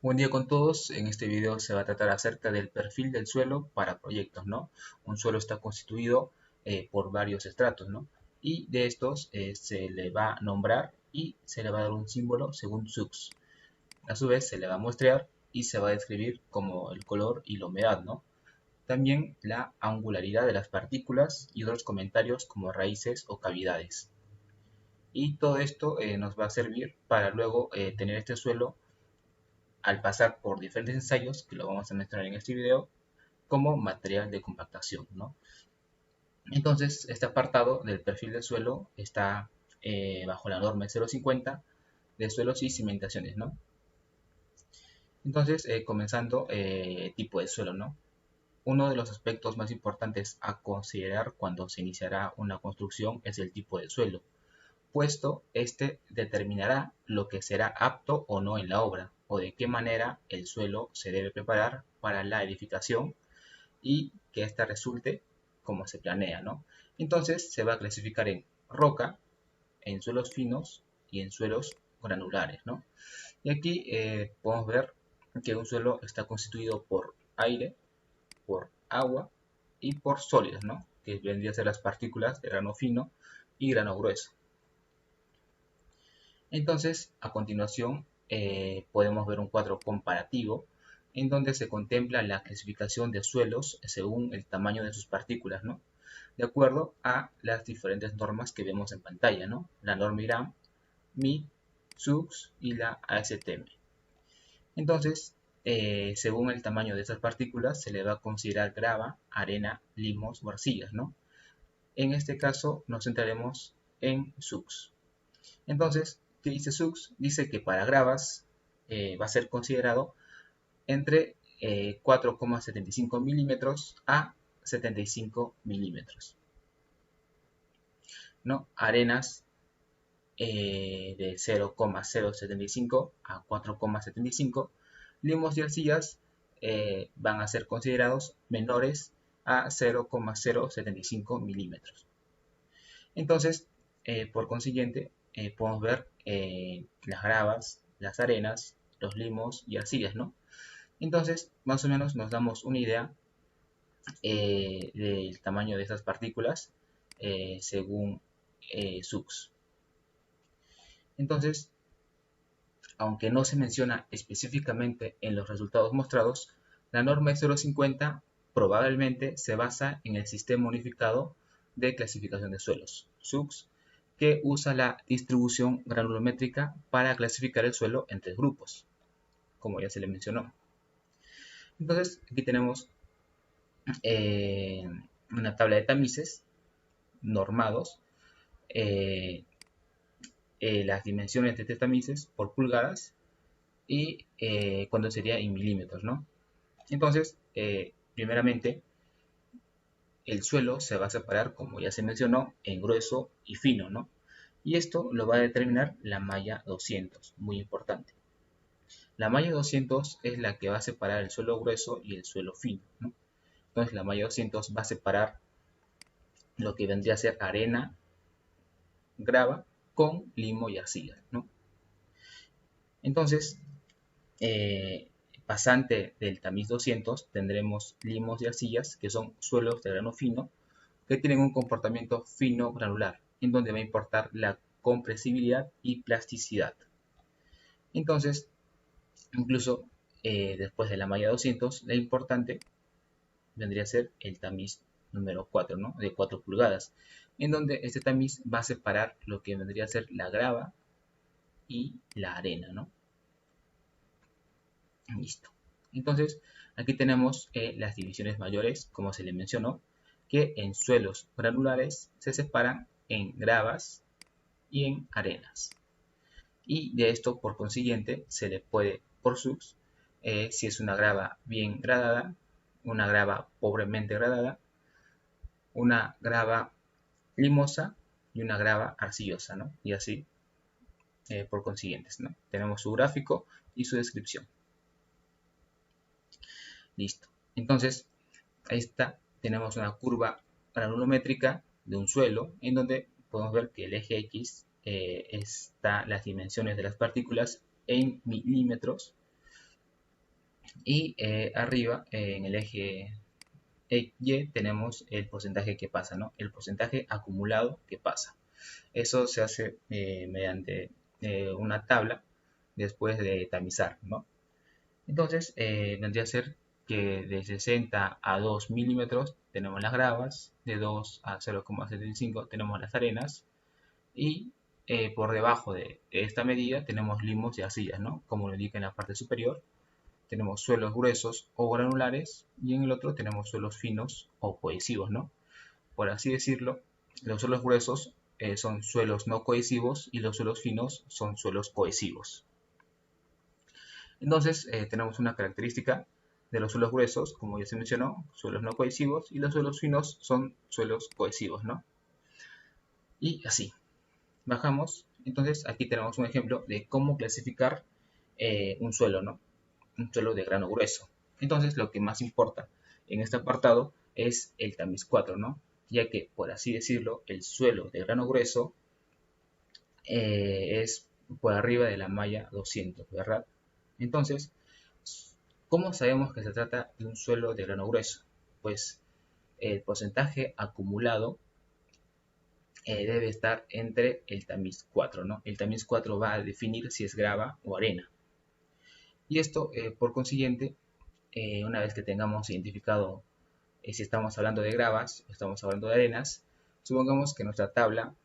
Buen día con todos. En este video se va a tratar acerca del perfil del suelo para proyectos, ¿no? Un suelo está constituido por varios estratos, ¿no? Y de estos se le va a nombrar y se le va a dar un símbolo según SUX. A su vez se le va a muestrear y se va a describir como el color y la humedad, ¿no? También la angularidad de las partículas y otros comentarios como raíces o cavidades. Y todo esto nos va a servir para luego tener este suelo al pasar por diferentes ensayos, que lo vamos a mencionar en este video, como material de compactación, ¿no? Entonces, este apartado del perfil del suelo está bajo la norma 050 de suelos y cimentaciones, ¿no? Entonces, comenzando, tipo de suelo, ¿no? Uno de los aspectos más importantes a considerar cuando se iniciará una construcción es el tipo de suelo, puesto este determinará lo que será apto o no en la obra, o de qué manera el suelo se debe preparar para la edificación y que ésta resulte como se planea, ¿no? Entonces se va a clasificar en roca, en suelos finos y en suelos granulares, ¿no? Y aquí podemos ver que un suelo está constituido por aire, por agua y por sólidos, ¿no? Que vendrían a ser las partículas de grano fino y grano grueso. Entonces, a continuación, podemos ver un cuadro comparativo en donde se contempla la clasificación de suelos según el tamaño de sus partículas, ¿no? De acuerdo a las diferentes normas que vemos en pantalla, ¿no? La norma IRAM, MIT, SUX y la ASTM. Entonces, según el tamaño de esas partículas, se le va a considerar grava, arena, limos o arcillas, ¿no? En este caso, nos centraremos en SUX. Entonces, ¿qué dice SUX? Dice que para gravas va a ser considerado entre 4,75 milímetros a 75 milímetros, ¿no? Arenas de 0,075 a 4,75. Limos y arcillas van a ser considerados menores a 0,075 milímetros. Entonces, por consiguiente, podemos ver las gravas, las arenas, los limos y arcillas, ¿no? Entonces, más o menos nos damos una idea del tamaño de estas partículas según SUX. Entonces, aunque no se menciona específicamente en los resultados mostrados, la norma E050 probablemente se basa en el Sistema Unificado de Clasificación de Suelos, SUX, que usa la distribución granulométrica para clasificar el suelo en tres grupos, como ya se le mencionó. Entonces, aquí tenemos una tabla de tamices normados, las dimensiones de estos tamices por pulgadas y cuando sería en milímetros, ¿no? Entonces, primeramente, el suelo se va a separar, como ya se mencionó, en grueso y fino, ¿no? Y esto lo va a determinar la malla 200, muy importante. La malla 200 es la que va a separar el suelo grueso y el suelo fino, ¿no? Entonces, la malla 200 va a separar lo que vendría a ser arena, grava, con limo y arcilla, ¿no? Entonces, pasante del tamiz 200 tendremos limos y arcillas, que son suelos de grano fino, que tienen un comportamiento fino granular, en donde va a importar la compresibilidad y plasticidad. Entonces, incluso después de la malla 200, la importante vendría a ser el tamiz número 4, ¿no? De 4 pulgadas, en donde este tamiz va a separar lo que vendría a ser la grava y la arena, ¿no? Listo. Entonces, aquí tenemos las divisiones mayores, como se le mencionó, que en suelos granulares se separan en gravas y en arenas. Y de esto, por consiguiente, se le puede, por SUX, si es una grava bien gradada, una grava pobremente gradada, una grava limosa y una grava arcillosa, ¿no? Y así por consiguientes, ¿no? Tenemos su gráfico y su descripción. Listo. Entonces, ahí está, tenemos una curva granulométrica de un suelo en donde podemos ver que el eje X está las dimensiones de las partículas en milímetros Y arriba, en el eje Y, tenemos el porcentaje que pasa, ¿no? El porcentaje acumulado que pasa. Eso se hace mediante una tabla después de tamizar, ¿no? Entonces, vendría a ser que de 60 a 2 milímetros tenemos las gravas, de 2 a 0,75 tenemos las arenas, y por debajo de esta medida tenemos limos y arcillas, ¿no? Como lo indica en la parte superior, tenemos suelos gruesos o granulares, y en el otro tenemos suelos finos o cohesivos, ¿no? Por así decirlo, los suelos gruesos son suelos no cohesivos y los suelos finos son suelos cohesivos. Entonces, tenemos una característica de los suelos gruesos, como ya se mencionó, suelos no cohesivos, y los suelos finos son suelos cohesivos, ¿no? Y así, bajamos. Entonces, aquí tenemos un ejemplo de cómo clasificar un suelo, ¿no? Un suelo de grano grueso. Entonces, lo que más importa en este apartado es el tamiz 4, ¿no? Ya que, por así decirlo, el suelo de grano grueso es por arriba de la malla 200, ¿verdad? Entonces, ¿cómo sabemos que se trata de un suelo de grano grueso? Pues el porcentaje acumulado debe estar entre el tamiz 4, ¿no? El tamiz 4 va a definir si es grava o arena. Y esto, por consiguiente, una vez que tengamos identificado si estamos hablando de gravas o estamos hablando de arenas, supongamos que nuestra tabla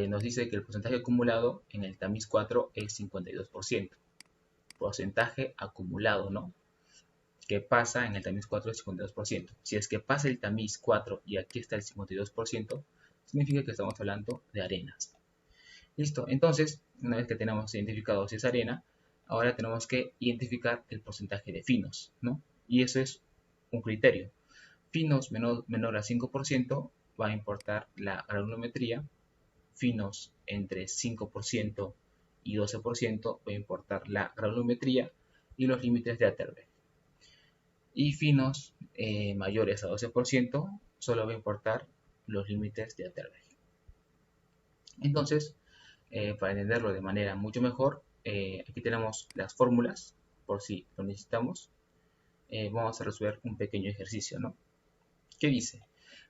nos dice que el porcentaje acumulado en el tamiz 4 es 52%. Porcentaje acumulado, ¿no? Que pasa en el tamiz 4 es 52%. Si es que pasa el tamiz 4 y aquí está el 52%, significa que estamos hablando de arenas. Listo, entonces, una vez que tenemos identificado si es arena, ahora tenemos que identificar el porcentaje de finos, ¿no? Y eso es un criterio. Finos menor a 5% va a importar la granulometría, finos entre 5% y 12% va a importar la granulometría y los límites de Atterberg. Y finos mayores a 12% solo va a importar los límites de Atterberg. Entonces, para entenderlo de manera mucho mejor, aquí tenemos las fórmulas, por si lo necesitamos. Vamos a resolver un pequeño ejercicio, ¿no? ¿Qué dice?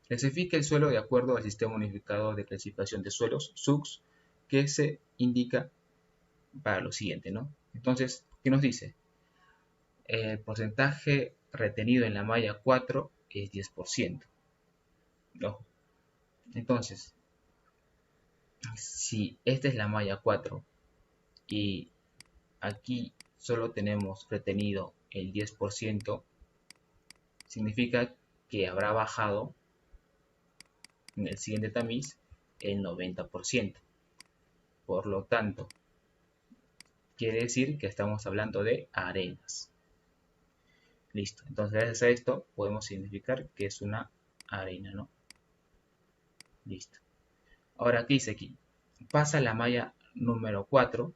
Clasifica el suelo de acuerdo al Sistema Unificado de Clasificación de Suelos, SUCS, que se indica para lo siguiente, ¿no? Entonces, ¿qué nos dice? El porcentaje retenido en la malla 4 es 10%. ¿No? Entonces, si esta es la malla 4 y aquí solo tenemos retenido el 10%, significa que habrá bajado en el siguiente tamiz el 90%. Por lo tanto, quiere decir que estamos hablando de arenas. Listo, entonces gracias a esto podemos identificar que es una arena, ¿no? Listo. Ahora, ¿qué dice aquí? Pasa la malla número 4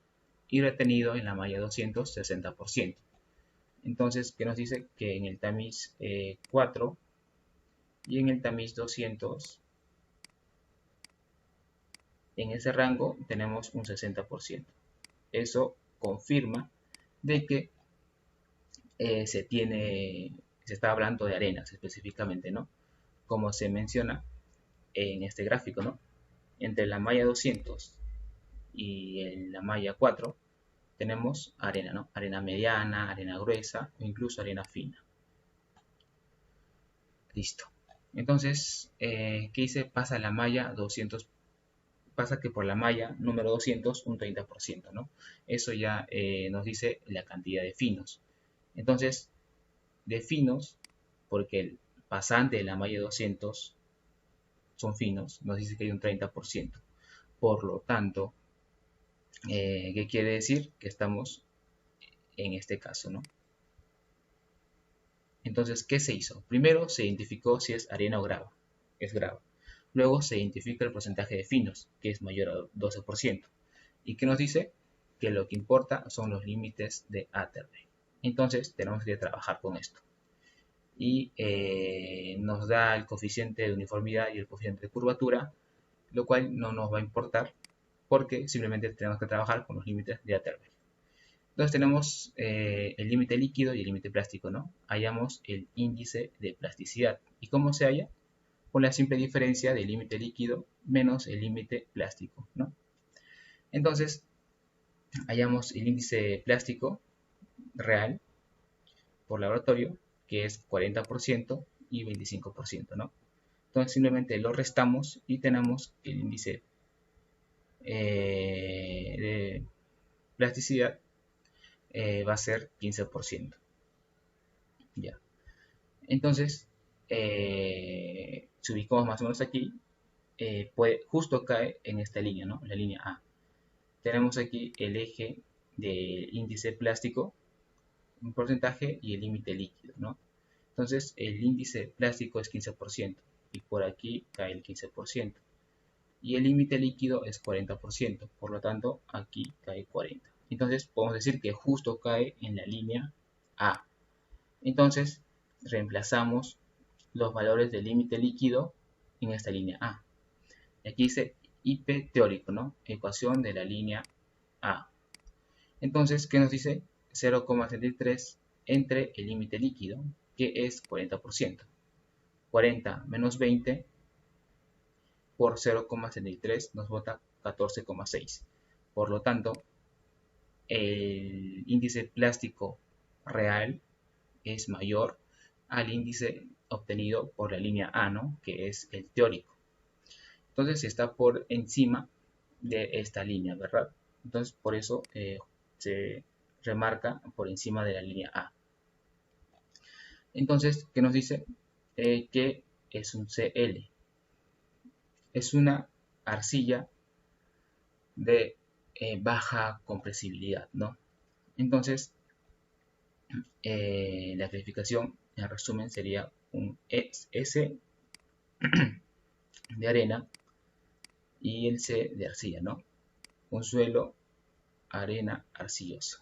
y retenido en la malla 200, 60%. Entonces, ¿qué nos dice? Que en el tamiz 4 y en el tamiz 200, en ese rango tenemos un 60%. Eso confirma de que se está hablando de arenas específicamente, ¿no? Como se menciona en este gráfico, ¿no? Entre la malla 200 y la malla 4 tenemos arena, ¿no? Arena mediana, arena gruesa o incluso arena fina. Listo. Entonces, ¿qué dice? Pasa la malla 200, pasa que por la malla número 200 un 30%, ¿no? Eso ya nos dice la cantidad de finos. Entonces, de finos, porque el pasante de la malla 200 son finos, nos dice que hay un 30%. Por lo tanto, ¿qué quiere decir? Que estamos en este caso, ¿no? Entonces, ¿qué se hizo? Primero se identificó si es arena o grava. Es grava. Luego se identifica el porcentaje de finos, que es mayor a 12%. ¿Y qué nos dice? Que lo que importa son los límites de Atterberg. Entonces, tenemos que trabajar con esto. Y nos da el coeficiente de uniformidad y el coeficiente de curvatura, lo cual no nos va a importar porque simplemente tenemos que trabajar con los límites de Atterberg. Entonces tenemos el límite líquido y el límite plástico, ¿no? Hallamos el índice de plasticidad. ¿Y cómo se halla? Con la simple diferencia del límite líquido menos el límite plástico, ¿no? Entonces hallamos el índice plástico real por laboratorio, que es 40% y 25%, ¿no? Entonces simplemente lo restamos y tenemos que el índice de plasticidad va a ser 15%. Ya. Entonces, si ubicamos más o menos aquí, justo cae en esta línea, ¿no? La línea A. Tenemos aquí el eje del índice plástico, un porcentaje, y el límite líquido, ¿no? Entonces, el índice plástico es 15% y por aquí cae el 15%. Y el límite líquido es 40%, por lo tanto, aquí cae 40%. Entonces, podemos decir que justo cae en la línea A. Entonces, reemplazamos los valores del límite líquido en esta línea A. Aquí dice IP teórico, ¿no? Ecuación de la línea A. Entonces, ¿qué nos dice? 0,73 entre el límite líquido, que es 40%. 40 menos 20 por 0,73 nos bota 14,6. Por lo tanto, el índice plástico real es mayor al índice obtenido por la línea A, ¿no? Que es el teórico. Entonces está por encima de esta línea, ¿verdad? Entonces por eso se remarca por encima de la línea A. Entonces, ¿qué nos dice? Que es un Cl. Es una arcilla de baja compresibilidad, ¿no? Entonces, la clasificación, en resumen, sería un S de arena y el C de arcilla, ¿no? Un suelo, arena, arcilloso.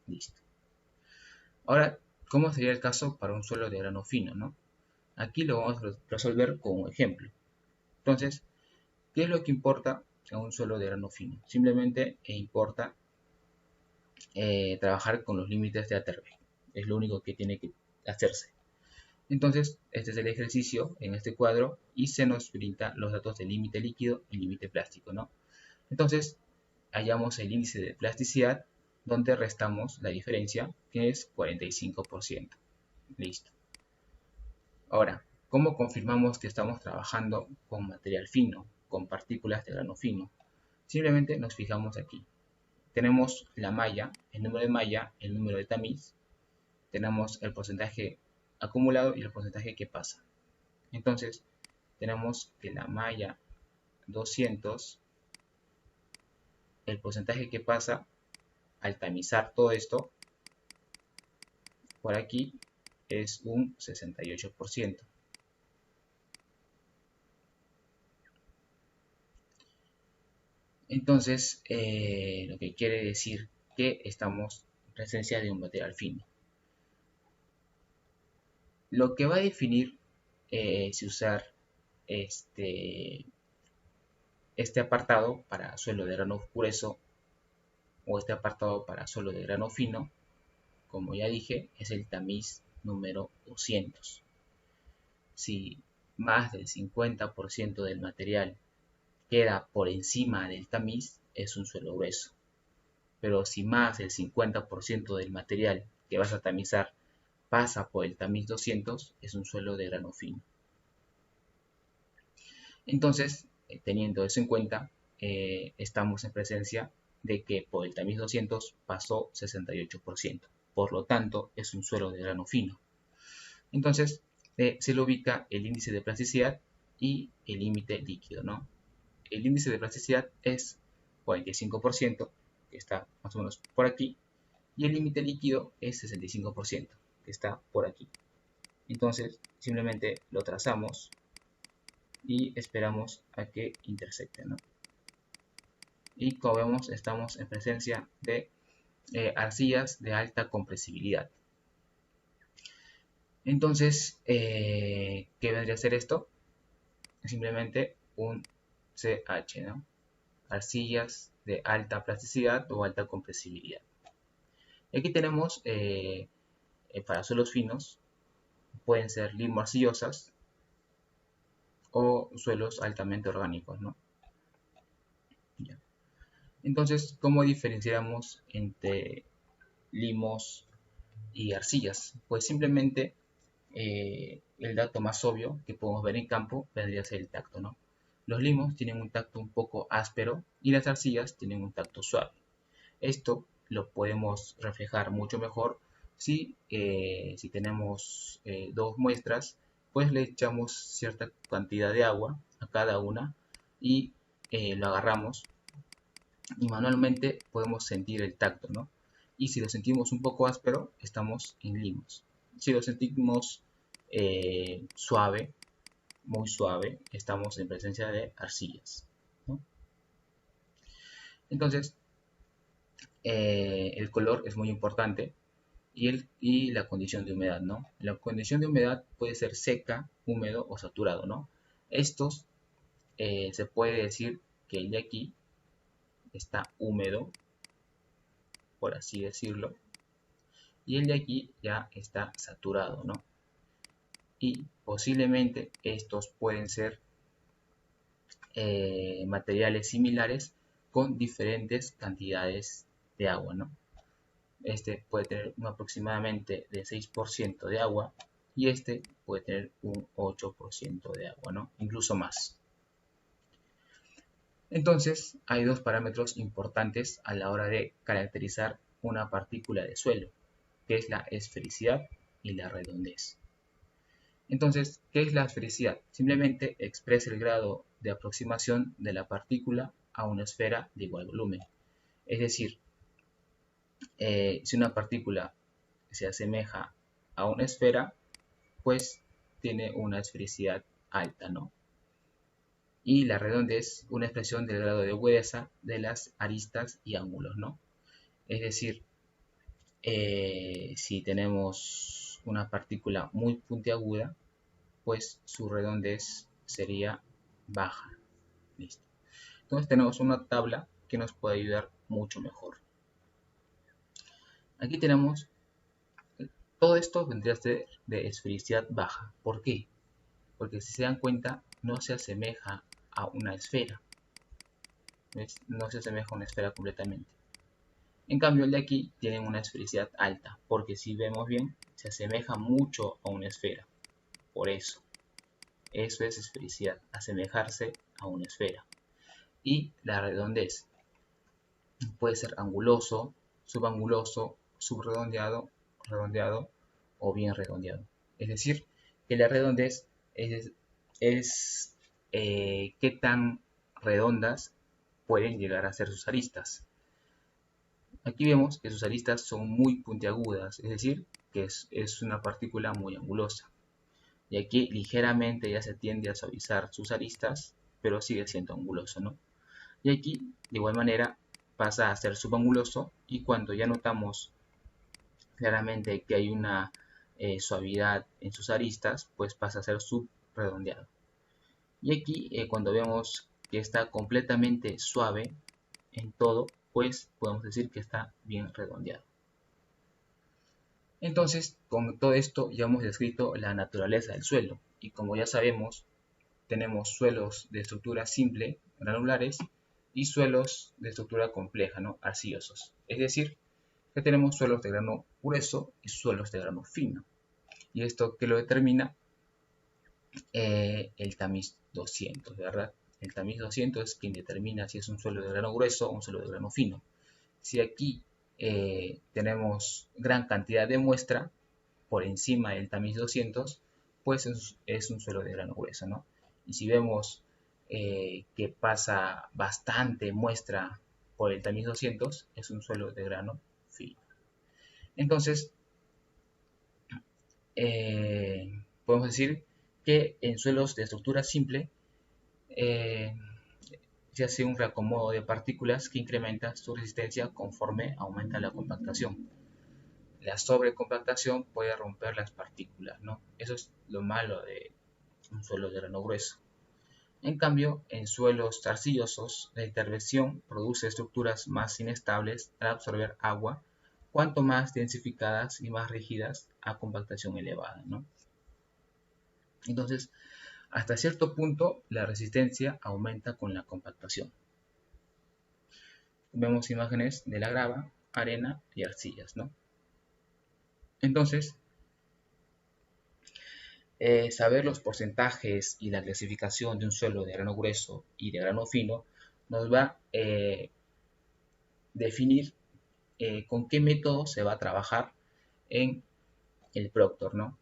Listo. Ahora, ¿cómo sería el caso para un suelo de grano fino, no? Aquí lo vamos a resolver con un ejemplo. Entonces, ¿qué es lo que importa a un suelo de grano fino? Simplemente importa trabajar con los límites de Atterberg. Es lo único que tiene que hacerse. Entonces, este es el ejercicio en este cuadro y se nos brinda los datos de límite líquido y límite plástico, ¿no? Entonces, hallamos el índice de plasticidad donde restamos la diferencia, que es 45%. Listo. Ahora, ¿cómo confirmamos que estamos trabajando con material fino, con partículas de grano fino? Simplemente nos fijamos aquí. Tenemos la malla, el número de malla, el número de tamiz, tenemos el porcentaje acumulado y el porcentaje que pasa. Entonces, tenemos que la malla 200, el porcentaje que pasa al tamizar todo esto, por aquí es un 68%. Entonces, lo que quiere decir que estamos en presencia de un material fino. Lo que va a definir si usar este apartado para suelo de grano grueso o este apartado para suelo de grano fino, como ya dije, es el tamiz número 200. Si más del 50% del material queda por encima del tamiz, es un suelo grueso. Pero si más del 50% del material que vas a tamizar pasa por el tamiz 200, es un suelo de grano fino. Entonces, teniendo eso en cuenta, estamos en presencia de que por el tamiz 200 pasó 68%. Por lo tanto, es un suelo de grano fino. Entonces, se le ubica el índice de plasticidad y el límite líquido, ¿no? El índice de plasticidad es 45%, que está más o menos por aquí, y el límite líquido es 65%, que está por aquí. Entonces, simplemente lo trazamos y esperamos a que intersecte, ¿no? Y como vemos, estamos en presencia de arcillas de alta compresibilidad. Entonces, ¿qué vendría a ser esto? Simplemente un CH, ¿no? arcillas de alta plasticidad o alta compresibilidad. Y aquí tenemos para suelos finos, pueden ser limo-arcillosas o suelos altamente orgánicos, ¿no? Ya. Entonces, ¿cómo diferenciamos entre limos y arcillas? Pues simplemente el dato más obvio que podemos ver en campo vendría a ser el tacto, ¿no? Los limos tienen un tacto un poco áspero y las arcillas tienen un tacto suave. Esto lo podemos reflejar mucho mejor si tenemos dos muestras, pues le echamos cierta cantidad de agua a cada una y lo agarramos y manualmente podemos sentir el tacto, ¿no? Y si lo sentimos un poco áspero, estamos en limos. Si lo sentimos suave, muy suave, estamos en presencia de arcillas, ¿no? Entonces, el color es muy importante y la condición de humedad, ¿no? La condición de humedad puede ser seca, húmedo o saturado, ¿no? Estos se puede decir que el de aquí está húmedo, por así decirlo, y el de aquí ya está saturado, ¿no? Y posiblemente estos pueden ser materiales similares con diferentes cantidades de agua, ¿no? Este puede tener un aproximadamente de 6% de agua y este puede tener un 8% de agua, ¿no? Incluso más. Entonces, hay dos parámetros importantes a la hora de caracterizar una partícula de suelo, que es la esfericidad y la redondez. Entonces, ¿qué es la esfericidad? Simplemente expresa el grado de aproximación de la partícula a una esfera de igual volumen. Es decir, si una partícula se asemeja a una esfera, pues tiene una esfericidad alta, ¿no? Y la redondez, una expresión del grado de agudeza de las aristas y ángulos, ¿no? Es decir, si tenemos una partícula muy puntiaguda, pues su redondez sería baja. Listo. Entonces tenemos una tabla que nos puede ayudar mucho mejor. Aquí tenemos, todo esto vendría a ser de esfericidad baja. ¿Por qué? Porque si se dan cuenta, no se asemeja a una esfera. ¿Ves? No se asemeja a una esfera completamente. En cambio, el de aquí tiene una esfericidad alta, porque si vemos bien, se asemeja mucho a una esfera. Por eso es esfericidad, asemejarse a una esfera. Y la redondez puede ser anguloso, subanguloso, subredondeado, redondeado o bien redondeado. Es decir, que la redondez es qué tan redondas pueden llegar a ser sus aristas. Aquí vemos que sus aristas son muy puntiagudas, es decir, que es una partícula muy angulosa. Y aquí ligeramente ya se tiende a suavizar sus aristas, pero sigue siendo anguloso, ¿no? Y aquí, de igual manera, pasa a ser subanguloso y cuando ya notamos claramente que hay una suavidad en sus aristas, pues pasa a ser subredondeado. Y aquí, cuando vemos que está completamente suave en todo, pues podemos decir que está bien redondeado. Entonces, con todo esto ya hemos descrito la naturaleza del suelo y como ya sabemos, tenemos suelos de estructura simple, granulares, y suelos de estructura compleja, ¿no? Arcillosos. Es decir, que tenemos suelos de grano grueso y suelos de grano fino. Y esto que lo determina el tamiz 200, ¿verdad? El tamiz 200 es quien determina si es un suelo de grano grueso o un suelo de grano fino. Si aquí tenemos gran cantidad de muestra por encima del tamiz 200, pues es un suelo de grano grueso, ¿no? Y si vemos que pasa bastante muestra por el tamiz 200, es un suelo de grano fino. Entonces, podemos decir que en suelos de estructura simple se hace un reacomodo de partículas que incrementa su resistencia conforme aumenta la compactación. La sobrecompactación puede romper las partículas, ¿no? Eso es lo malo de un suelo de grano grueso. En cambio, en suelos arcillosos, la intervención produce estructuras más inestables al absorber agua, cuanto más densificadas y más rígidas a compactación elevada, ¿no? Entonces, hasta cierto punto, la resistencia aumenta con la compactación. Vemos imágenes de la grava, arena y arcillas, ¿no? Entonces, saber los porcentajes y la clasificación de un suelo de grano grueso y de grano fino nos va a definir con qué método se va a trabajar en el Proctor, ¿no?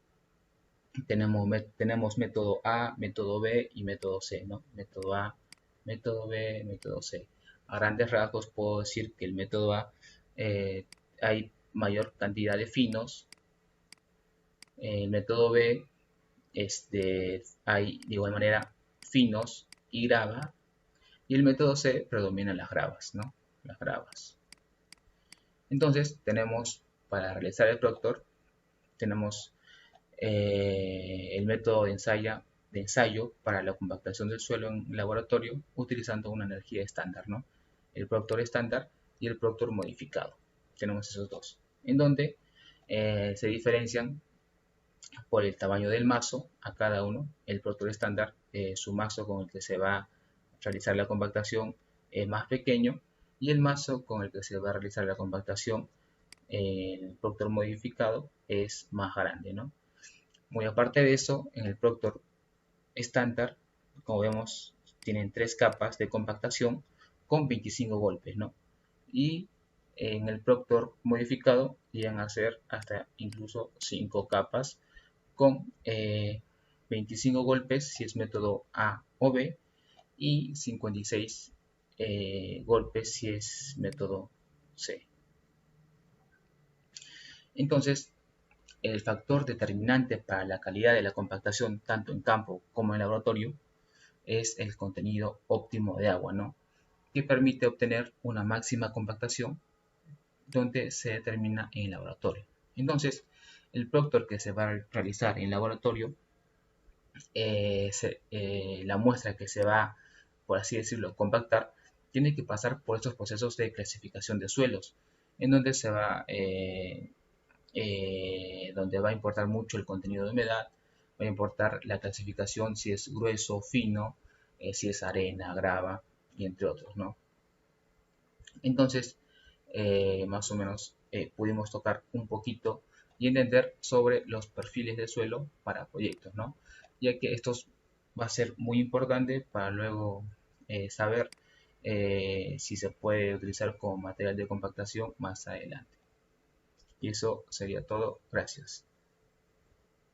Tenemos método A, método B y método C, ¿no? Método A, método B, método C. A grandes rasgos puedo decir que el método A hay mayor cantidad de finos. El método B hay de igual manera finos y grava. Y el método C predomina las gravas, ¿no? Las gravas. Entonces tenemos, para realizar el Proctor, tenemos el método de ensayo para la compactación del suelo en laboratorio utilizando una energía estándar, ¿no? El Proctor estándar y el Proctor modificado. Tenemos esos dos, en donde se diferencian por el tamaño del mazo a cada uno. El Proctor estándar, su mazo con el que se va a realizar la compactación es más pequeño, y el mazo con el que se va a realizar la compactación, el Proctor modificado, es más grande, ¿no? Muy aparte de eso, en el Proctor estándar, como vemos, tienen 3 capas de compactación con 25 golpes, ¿no? Y en el Proctor modificado llegan a ser hasta incluso 5 capas con 25 golpes si es método A o B y 56 golpes si es método C. Entonces, el factor determinante para la calidad de la compactación, tanto en campo como en laboratorio, es el contenido óptimo de agua, ¿no? Que permite obtener una máxima compactación donde se determina en el laboratorio. Entonces, el Proctor que se va a realizar en laboratorio, la muestra que se va, por así decirlo, compactar, tiene que pasar por estos procesos de clasificación de suelos, en donde donde va a importar mucho el contenido de humedad, va a importar la clasificación, si es grueso, fino, si es arena, grava, y entre otros, ¿no? Entonces, más o menos pudimos tocar un poquito y entender sobre los perfiles de suelo para proyectos, ¿no? Ya que esto va a ser muy importante para luego saber si se puede utilizar como material de compactación más adelante. Y eso sería todo. Gracias.